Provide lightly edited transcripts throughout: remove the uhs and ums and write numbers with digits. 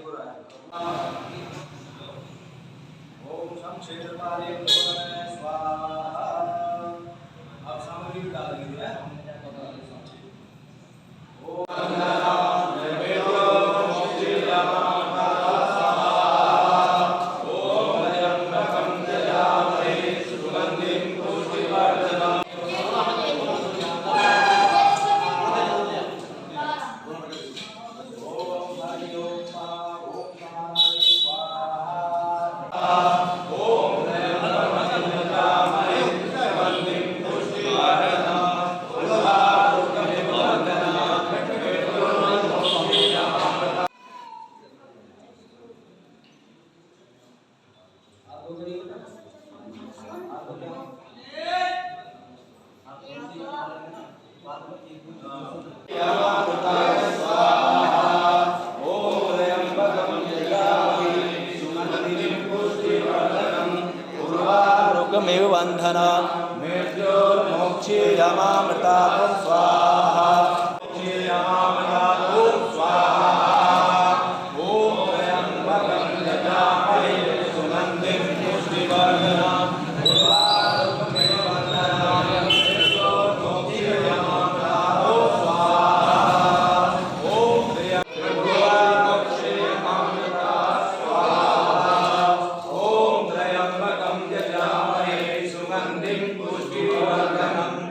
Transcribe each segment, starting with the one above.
ओम शम क्षेत्रपाले स्वाहा। अब सामग्री भी डाल दीजिए। मेव बंधना मोक्षेयमामृता स्वाहा। ओम त्र्यंबकं यजामहे सुगंधिं पुष्टिवर्धनम् उर्वारुकमेव बंधनाय मोक्षेयमामृता स्वाहा। ओम मोक्षेयमामृता स्वाहा। ओम त्र्यंबकं यजामहे सुगंधिं पुष्टिवर्धनम्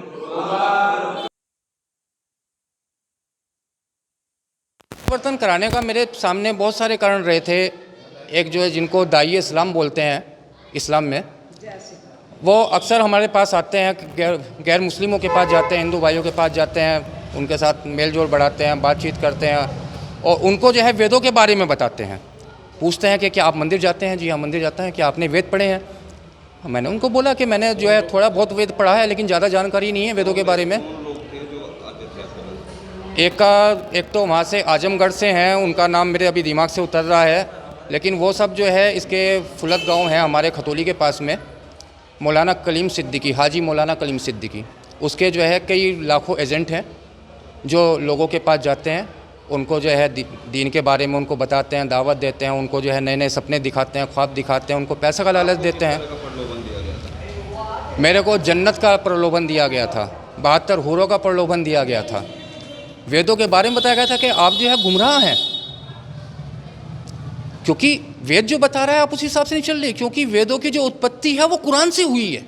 परिवर्तन कराने का मेरे सामने बहुत सारे कारण रहे थे। एक जो है जिनको दाई इस्लाम बोलते हैं इस्लाम में, वो अक्सर हमारे पास आते हैं, गैर मुस्लिमों के पास जाते हैं, हिंदू भाइयों के पास जाते हैं, उनके साथ मेल जोल बढ़ाते हैं, बातचीत करते हैं और उनको जो है वेदों के बारे में बताते हैं। पूछते हैं कि क्या आप मंदिर जाते हैं? जी हाँ, मंदिर जाते हैं। क्या आपने वेद पढ़े हैं? मैंने उनको बोला कि मैंने जो है थोड़ा बहुत वेद पढ़ा है, लेकिन ज़्यादा जानकारी नहीं है वेदों के बारे में। एक तो वहाँ से आजमगढ़ से हैं, उनका नाम मेरे अभी दिमाग से उतर रहा है, लेकिन वो सब जो है इसके फुलत गांव है हमारे खतौली के पास में, मौलाना कलीम सिद्दीकी, हाजी मौलाना कलीम सिद्दीकी, उसके जो है कई लाखों एजेंट हैं जो लोगों के पास जाते हैं, उनको जो है दीन के बारे में उनको बताते हैं, दावत देते हैं, उनको जो है नए नए सपने दिखाते हैं, ख्वाब दिखाते हैं, उनको पैसा का लालच देते हैं। मेरे को जन्नत का प्रलोभन दिया गया था, 72 हूरों का प्रलोभन दिया गया था। वेदों के बारे में बताया गया था कि आप जो है गुमराह हैं, क्योंकि वेद जो बता रहा है आप उस हिसाब से नहीं चल रहे, क्योंकि वेदों की जो उत्पत्ति है वो कुरान से हुई है।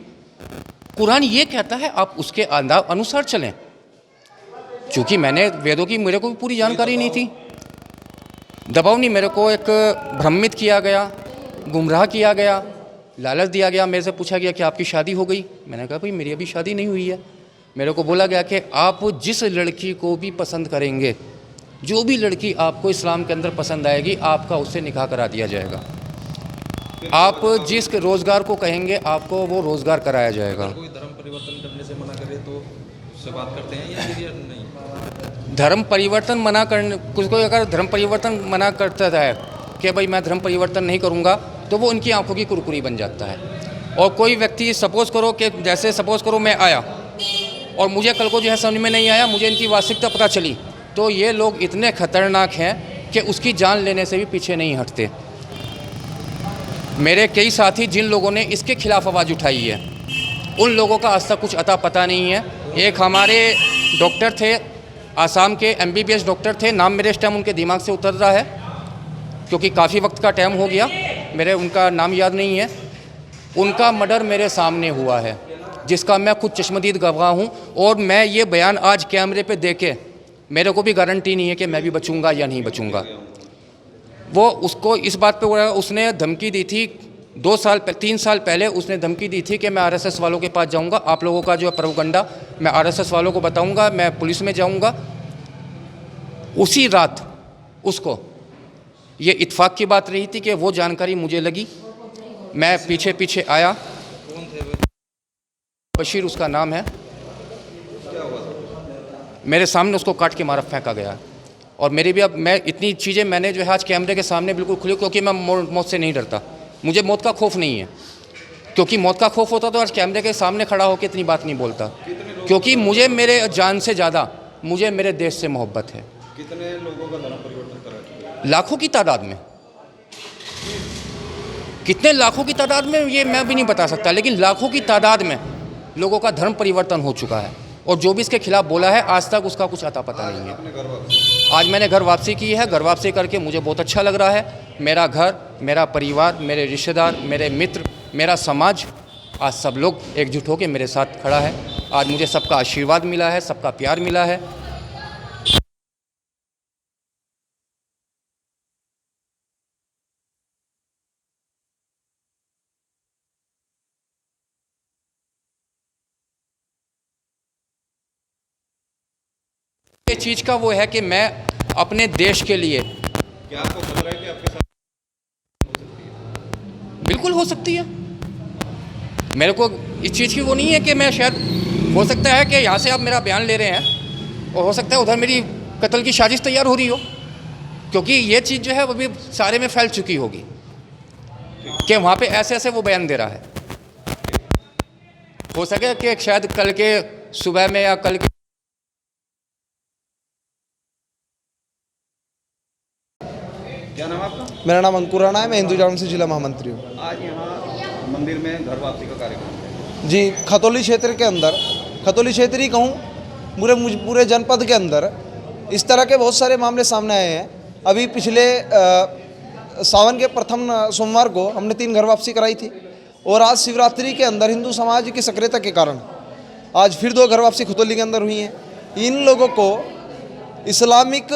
कुरान ये कहता है आप उसके अनुसार चलें। क्योंकि मैंने वेदों की मेरे को भी पूरी जानकारी नहीं थी, दबाव नहीं, मेरे को एक भ्रमित किया गया, गुमराह किया गया, लालच दिया गया। मेरे से पूछा गया कि आपकी शादी हो गई? मैंने कहा भाई मेरी अभी शादी नहीं हुई है। मेरे को बोला गया कि आप जिस लड़की को भी पसंद करेंगे, जो भी लड़की आपको इस्लाम के अंदर पसंद आएगी, आपका उससे निकाह करा दिया जाएगा। आप जिस रोज़गार को कहेंगे आपको वो रोज़गार कराया जाएगा। कोई धर्म परिवर्तन करने से मना करे तो उससे बात करते हैं या नहीं? धर्म परिवर्तन मना करने, कुछ कोई अगर धर्म परिवर्तन मना करता है कि भाई मैं धर्म परिवर्तन नहीं करूँगा, तो वो उनकी आंखों की कुरकुरी बन जाता है। और कोई व्यक्ति सपोज़ करो कि जैसे सपोज़ करो मैं आया और मुझे कल को जो है समझ में नहीं आया, मुझे इनकी वास्तविकता पता चली, तो ये लोग इतने ख़तरनाक हैं कि उसकी जान लेने से भी पीछे नहीं हटते। मेरे कई साथी जिन लोगों ने इसके खिलाफ़ आवाज़ उठाई है, उन लोगों का आज तक कुछ अता पता नहीं है। एक हमारे डॉक्टर थे, आसाम के MBBS डॉक्टर थे, नाम मेरे इस टाइम उनके दिमाग से उतर रहा है क्योंकि काफ़ी वक्त का टाइम हो गया, मेरे उनका नाम याद नहीं है। उनका मर्डर मेरे सामने हुआ है, जिसका मैं खुद चश्मदीद गवाह हूँ। और मैं ये बयान आज कैमरे पे देके मेरे को भी गारंटी नहीं है कि मैं भी बचूंगा या नहीं बचूंगा। वो उसको इस बात पे उसने धमकी दी थी 3 साल पहले उसने धमकी दी थी कि मैं RSS वालों के पास जाऊंगा, आप लोगों का जो है प्रोपगंडा मैं RSS वालों को बताऊंगा, मैं पुलिस में जाऊंगा। उसी रात उसको ये इत्फाक की बात रही थी कि वो जानकारी मुझे लगी, मैं पीछे पीछे आया। कौन थे? बशीर उसका नाम है। मेरे सामने उसको काट के मारा फेंका गया। और मेरी भी अब मैं इतनी चीज़ें मैंने जो है आज कैमरे के सामने बिल्कुल खुली, क्योंकि मैं मौत से नहीं डरता, मुझे मौत का खौफ नहीं है। क्योंकि मौत का खौफ होता तो आज कैमरे के सामने खड़ा होकर इतनी बात नहीं बोलता। क्योंकि मुझे मेरे जान से ज़्यादा मुझे मेरे देश से मोहब्बत है। कितने लोगों का धर्म परिवर्तन करा? लाखों की तादाद में। कितने लाखों की तादाद में ये मैं भी नहीं बता सकता, लेकिन लाखों की तादाद में लोगों का धर्म परिवर्तन हो चुका है। और जो भी इसके खिलाफ बोला है आज तक उसका कुछ अता पता नहीं है। आज मैंने घर वापसी की है। घर वापसी करके मुझे बहुत अच्छा लग रहा है। मेरा घर, मेरा परिवार, मेरे रिश्तेदार, मेरे मित्र, मेरा समाज, आज सब लोग एकजुट होकर मेरे साथ खड़ा है। आज मुझे सबका आशीर्वाद मिला है, सबका प्यार मिला है। ये चीज़ का वो है कि मैं अपने देश के लिए, क्या आपको खतरा है कि आपके साथ बिल्कुल हो सकती है। मेरे को इस चीज़ की वो नहीं है कि मैं शायद, हो सकता है कि यहाँ से आप मेरा बयान ले रहे हैं और हो सकता है उधर मेरी कत्ल की साजिश तैयार हो रही हो, क्योंकि ये चीज़ जो है वो भी सारे में फैल चुकी होगी कि वहाँ पे ऐसे ऐसे वो बयान दे रहा है। हो सके कि शायद कल के सुबह में या कल के क्या नाम है आपका? मेरा नाम अंकुर राणा है। मैं हिंदू जागरण से जिला महामंत्री हूँ। आज यहाँ मंदिर में घर वापसी का कार्यक्रम है। जी, खतौली क्षेत्र के अंदर, खतौली क्षेत्र ही कहूँ, पूरे जनपद के अंदर इस तरह के बहुत सारे मामले सामने आए हैं। अभी पिछले सावन के प्रथम सोमवार को हमने 3 घर वापसी कराई थी और आज शिवरात्रि के अंदर हिंदू समाज की सक्रियता के कारण आज फिर 2 घर वापसी खतौली के अंदर हुई हैं। इन लोगों को इस्लामिक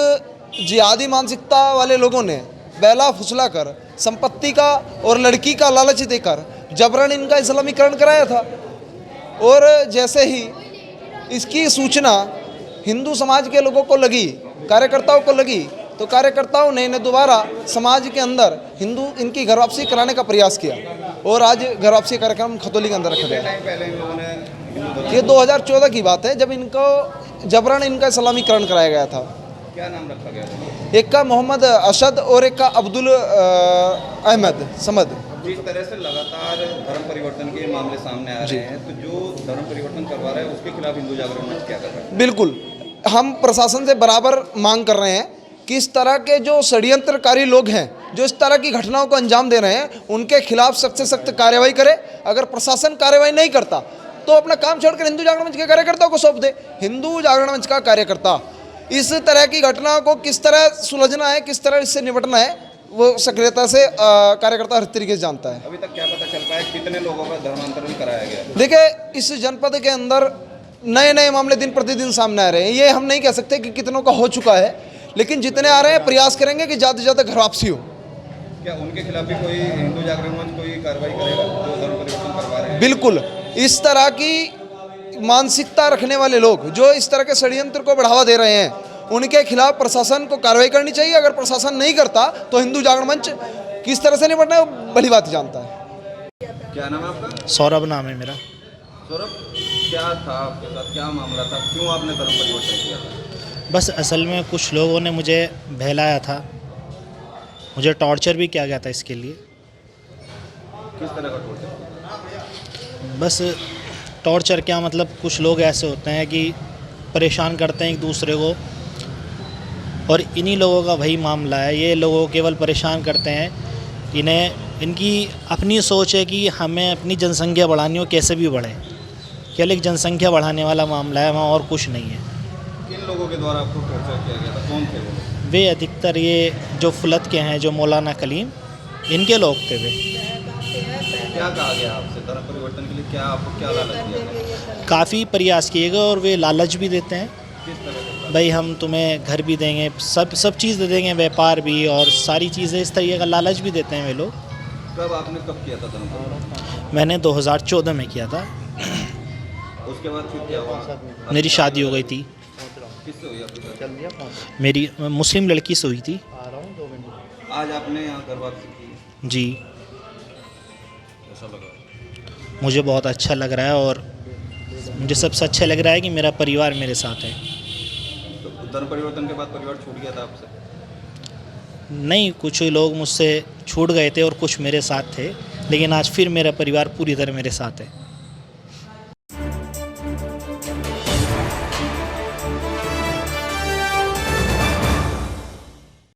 जिहादी मानसिकता वाले लोगों ने बैला फुसला कर संपत्ति का और लड़की का लालच देकर जबरन इनका इस्लामीकरण कराया था। और जैसे ही इसकी सूचना हिंदू समाज के लोगों को लगी, कार्यकर्ताओं को लगी, तो कार्यकर्ताओं ने इन्हें दोबारा समाज के अंदर इनकी घर वापसी कराने का प्रयास किया और आज घर वापसी कार्यक्रम खतौली के अंदर रखा गया। टाइम पहले इन लोगों ने ये 2014 की बात है जब इनको जबरन इनका इस्लामीकरण कराया गया था। क्या नाम रखा गया था? एक का मोहम्मद अशद और एक का अब्दुल अहमद समद। जिस तरह से लगातार धर्म परिवर्तन के मामले सामने आ रहे हैं, तो जो धर्म परिवर्तन करवा रहा है उसके खिलाफ हिंदू जागरण मंच क्या कर रहा है? बिल्कुल, हम प्रशासन से बराबर मांग कर रहे हैं कि इस तरह के जो षड्यंत्रकारी लोग हैं, जो इस तरह की घटनाओं को अंजाम दे रहे हैं, उनके खिलाफ सख्त से सख्त कार्रवाई करे। अगर प्रशासन कार्रवाई नहीं करता तो अपना काम छोड़कर हिंदू जागरण मंच के कार्यकर्ताओं को सौंप दे। हिंदू जागरण मंच का कार्यकर्ता इस तरह की घटनाओं को किस तरह सुलझना है, किस तरह इससे निपटना है, वो सक्रियता से कार्यकर्ता हर तरीके से जानता है। अभी तक क्या पता चल पाया कितने लोगों का धर्मांतरण कराया गया? देखिए, इस जनपद के अंदर नए नए मामले दिन प्रतिदिन सामने आ रहे हैं। ये हम नहीं कह सकते कि कितनों का हो चुका है, लेकिन जितने आ रहे हैं प्रयास करेंगे कि ज़्यादा से ज़्यादा घर वापसी हो। क्या उनके खिलाफ भी कोई हिंदू जागरण मंच कोई कार्रवाई करेगा जो धर्म परिवर्तन करवा रहे हैं? बिल्कुल, इस तरह की मानसिकता रखने वाले लोग जो इस तरह के षड्यंत्र को बढ़ावा दे रहे हैं, उनके खिलाफ प्रशासन को कार्रवाई करनी चाहिए। अगर प्रशासन नहीं करता तो हिंदू जागरण मंच किस तरह से निपटना है वो भली बात जानता है। क्या नाम है आपका? सौरभ नाम है मेरा। सौरभ, क्या था आपके साथ, क्या मामला था, क्यों आपने धर्म परिवर्तन किया था? बस असल में कुछ लोगों ने मुझे बहलाया था, मुझे टॉर्चर भी किया गया था इसके लिए। किस तरह का टॉर्चर? बस टॉर्चर क्या, मतलब कुछ लोग ऐसे होते हैं कि परेशान करते हैं एक दूसरे को, और इन्हीं लोगों का वही मामला है। ये लोगों को केवल परेशान करते हैं। इनकी अपनी सोच है कि हमें अपनी जनसंख्या बढ़ानी हो, कैसे भी बढ़े। केवल एक जनसंख्या बढ़ाने वाला मामला है, वहाँ और कुछ नहीं है। किन लोगों के द्वारा आपको टॉर्चर किया गया था? कौन थे वो? वे अधिकतर ये जो फुलत के हैं, जो मौलाना कलीम, इनके लोग थे वे। क्या कहा गया आपसे धर्म परिवर्तन के लिए? क्या आपको क्या लालच दिया गया? काफ़ी प्रयास किए गए और वे लालच भी देते हैं। किस तरह का? भाई हम तुम्हें घर भी देंगे, सब चीज़ दे देंगे, व्यापार भी और सारी चीज़ें, इस तरीके का लालच भी देते हैं वे लोग। कब किया था धर्म परिवर्तन? मैंने 2014 में किया था। उसके बाद फिर क्या हुआ? मेरी शादी हो गई थी। किससे हुई आपकी शादी? मेरी मुस्लिम लड़की से हुई थी। आज आपने यहाँ घर वापसी की, जी, कैसा लगा? मुझे बहुत अच्छा लग रहा है और मुझे सबसे अच्छा लग रहा है कि मेरा परिवार मेरे साथ है। तो धर्म परिवर्तन के बाद परिवार छूट गया था आपसे? नहीं, कुछ लोग मुझसे छूट गए थे और कुछ मेरे साथ थे, लेकिन आज फिर मेरा परिवार पूरी तरह मेरे साथ है।